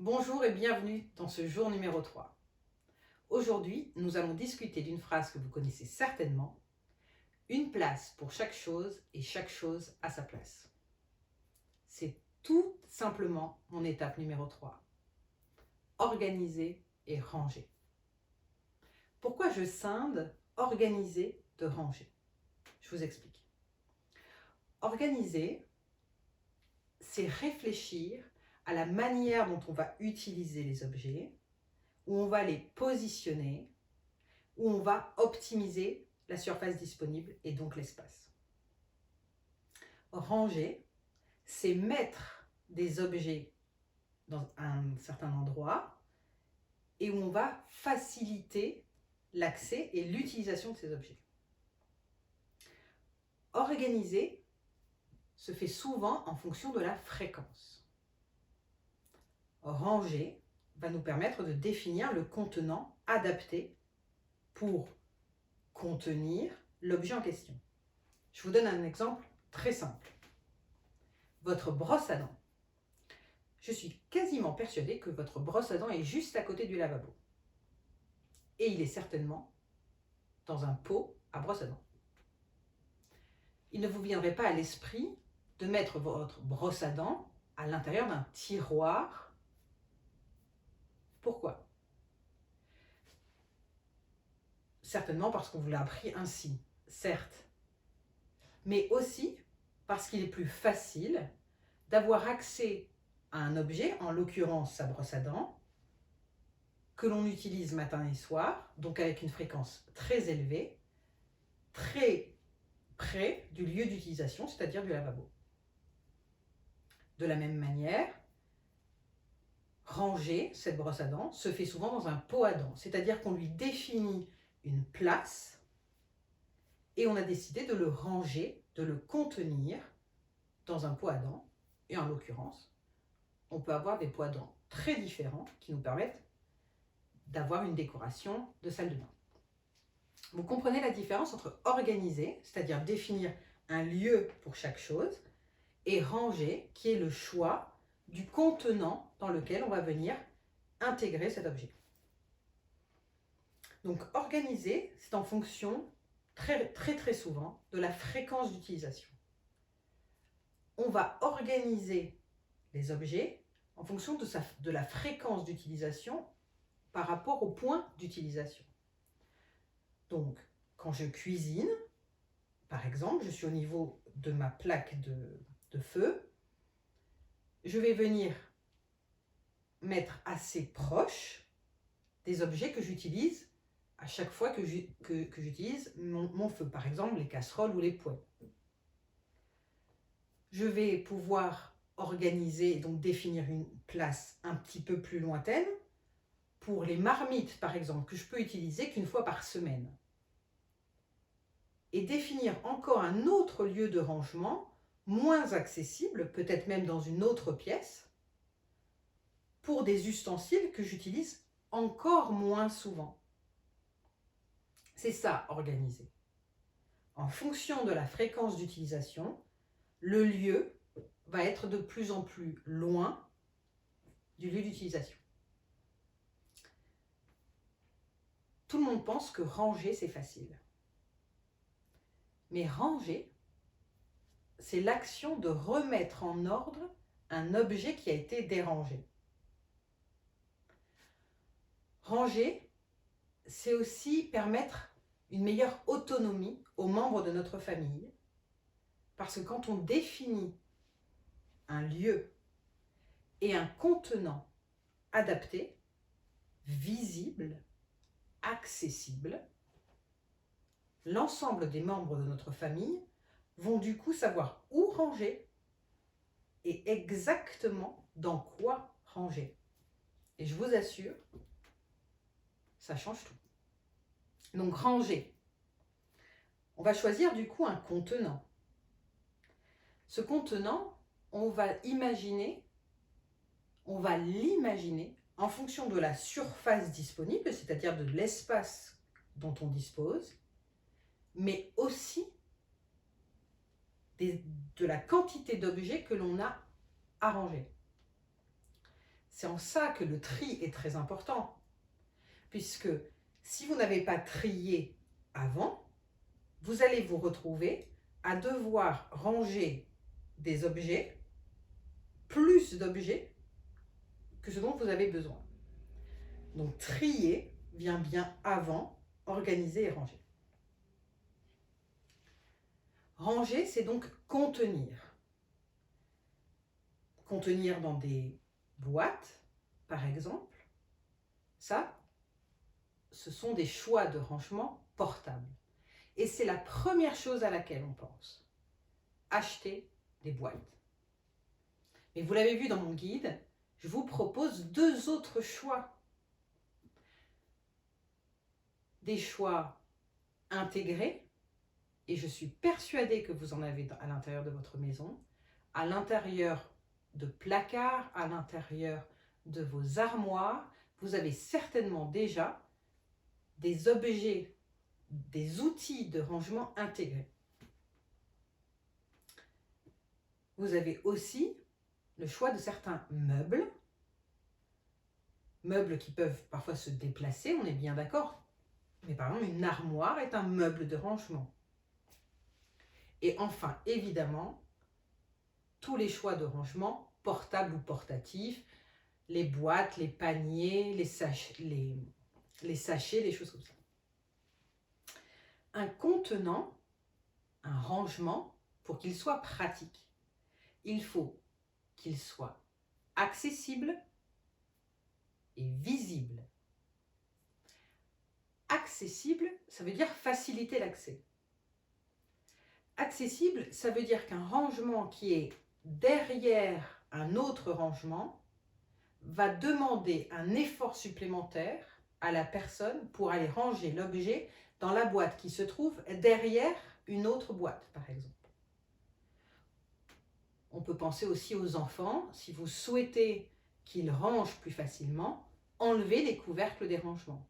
Bonjour et bienvenue dans ce jour numéro 3. Aujourd'hui, nous allons discuter d'une phrase que vous connaissez certainement. Une place pour chaque chose et chaque chose à sa place. C'est tout simplement mon étape numéro 3. Organiser et ranger. Pourquoi je scinde organiser de ranger? Je vous explique. Organiser, c'est réfléchir à la manière dont on va utiliser les objets, où on va les positionner, où on va optimiser la surface disponible et donc l'espace. Ranger, c'est mettre des objets dans un certain endroit et où on va faciliter l'accès et l'utilisation de ces objets. Organiser se fait souvent en fonction de la fréquence. Ranger va nous permettre de définir le contenant adapté pour contenir l'objet en question. Je vous donne un exemple très simple. Votre brosse à dents. Je suis quasiment persuadée que votre brosse à dents est juste à côté du lavabo. Et il est certainement dans un pot à brosse à dents. Il ne vous viendrait pas à l'esprit de mettre votre brosse à dents à l'intérieur d'un tiroir. Pourquoi? Certainement parce qu'on vous l'a appris ainsi, certes, mais aussi parce qu'il est plus facile d'avoir accès à un objet, en l'occurrence sa brosse à dents, que l'on utilise matin et soir, donc avec une fréquence très élevée, très près du lieu d'utilisation, c'est-à-dire du lavabo. De la même manière, ranger cette brosse à dents se fait souvent dans un pot à dents, c'est-à-dire qu'on lui définit une place et on a décidé de le ranger, de le contenir dans un pot à dents. Et en l'occurrence, on peut avoir des pots à dents très différents qui nous permettent d'avoir une décoration de salle de bain. Vous comprenez la différence entre organiser, c'est-à-dire définir un lieu pour chaque chose, et ranger, qui est le choix du contenant dans lequel on va venir intégrer cet objet. Donc organiser, c'est en fonction très souvent de la fréquence d'utilisation. On va organiser les objets en fonction de la fréquence d'utilisation par rapport au point d'utilisation. Donc, quand je cuisine, par exemple, je suis au niveau de ma plaque de feu, je vais venir mettre assez proche des objets que j'utilise à chaque fois que j'utilise mon feu, par exemple les casseroles ou les poêles. Je vais pouvoir organiser, donc définir une place un petit peu plus lointaine pour les marmites, par exemple, que je peux utiliser qu'une fois par semaine. Et définir encore un autre lieu de rangement, moins accessible, peut-être même dans une autre pièce, pour des ustensiles que j'utilise encore moins souvent. C'est ça, organiser. En fonction de la fréquence d'utilisation, le lieu va être de plus en plus loin du lieu d'utilisation. Tout le monde pense que ranger, c'est facile. Mais ranger, c'est l'action de remettre en ordre un objet qui a été dérangé. Ranger, c'est aussi permettre une meilleure autonomie aux membres de notre famille, parce que quand on définit un lieu et un contenant adapté, visible, accessible, l'ensemble des membres de notre famille vont du coup savoir où ranger et exactement dans quoi ranger. Et je vous assure, ça change tout. Donc ranger. On va choisir du coup un contenant. Ce contenant, on va l'imaginer en fonction de la surface disponible, c'est-à-dire de l'espace dont on dispose, mais aussi de la quantité d'objets que l'on a à ranger. C'est en ça que le tri est très important. Puisque si vous n'avez pas trié avant, vous allez vous retrouver à devoir ranger des objets, plus d'objets que ce dont vous avez besoin. Donc trier vient bien avant organiser et ranger. Ranger, c'est donc contenir. Contenir dans des boîtes, par exemple, ça, ce sont des choix de rangement portables. Et c'est la première chose à laquelle on pense. Acheter des boîtes. Mais vous l'avez vu dans mon guide, je vous propose 2 autres choix. Des choix intégrés, et je suis persuadée que vous en avez à l'intérieur de votre maison, à l'intérieur de placards, à l'intérieur de vos armoires, vous avez certainement déjà des objets, des outils de rangement intégrés. Vous avez aussi le choix de certains meubles qui peuvent parfois se déplacer, on est bien d'accord. Mais par exemple, une armoire est un meuble de rangement. Et enfin, évidemment, tous les choix de rangement, portables ou portatifs, les boîtes, les paniers, les sachets, les choses comme ça. Un contenant, un rangement, pour qu'il soit pratique, il faut qu'il soit accessible et visible. Accessible, ça veut dire faciliter l'accès. Accessible, ça veut dire qu'un rangement qui est derrière un autre rangement va demander un effort supplémentaire à la personne pour aller ranger l'objet dans la boîte qui se trouve derrière une autre boîte, par exemple. On peut penser aussi aux enfants. Si vous souhaitez qu'ils rangent plus facilement, enlevez les couvercles des rangements.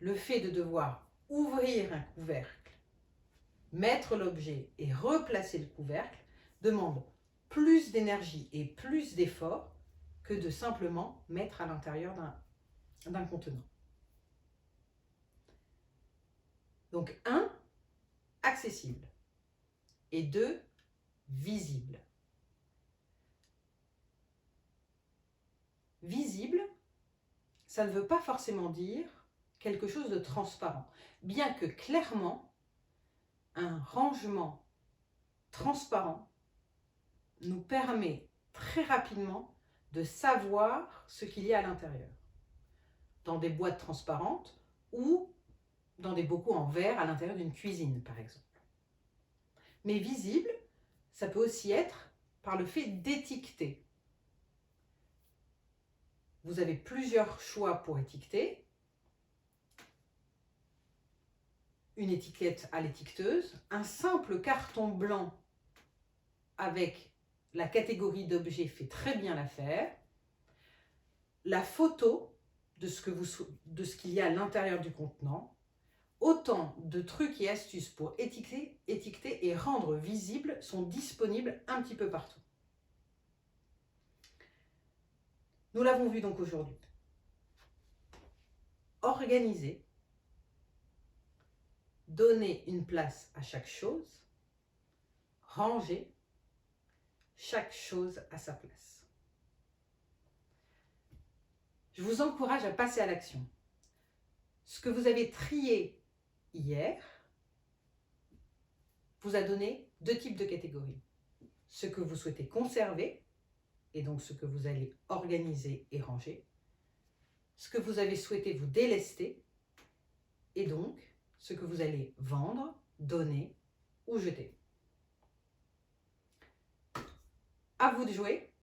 Le fait de devoir ouvrir un couvercle, mettre l'objet et replacer le couvercle demande plus d'énergie et plus d'effort que de simplement mettre à l'intérieur d'un contenant. Donc 1, accessible et 2, visible. Visible, ça ne veut pas forcément dire quelque chose de transparent, bien que clairement, un rangement transparent nous permet très rapidement de savoir ce qu'il y a à l'intérieur. Dans des boîtes transparentes ou dans des bocaux en verre à l'intérieur d'une cuisine, par exemple. Mais visible, ça peut aussi être par le fait d'étiqueter. Vous avez plusieurs choix pour étiqueter. Une étiquette à l'étiqueteuse, un simple carton blanc avec la catégorie d'objet fait très bien l'affaire. La photo de ce qu'il y a à l'intérieur du contenant. Autant de trucs et astuces pour étiqueter et rendre visible sont disponibles un petit peu partout. Nous l'avons vu donc aujourd'hui. Organiser, donner une place à chaque chose, ranger, chaque chose à sa place. Je vous encourage à passer à l'action. Ce que vous avez trié hier vous a donné 2 types de catégories. Ce que vous souhaitez conserver, et donc ce que vous allez organiser et ranger. Ce que vous avez souhaité vous délester, et donc ce que vous allez vendre, donner ou jeter. À vous de jouer.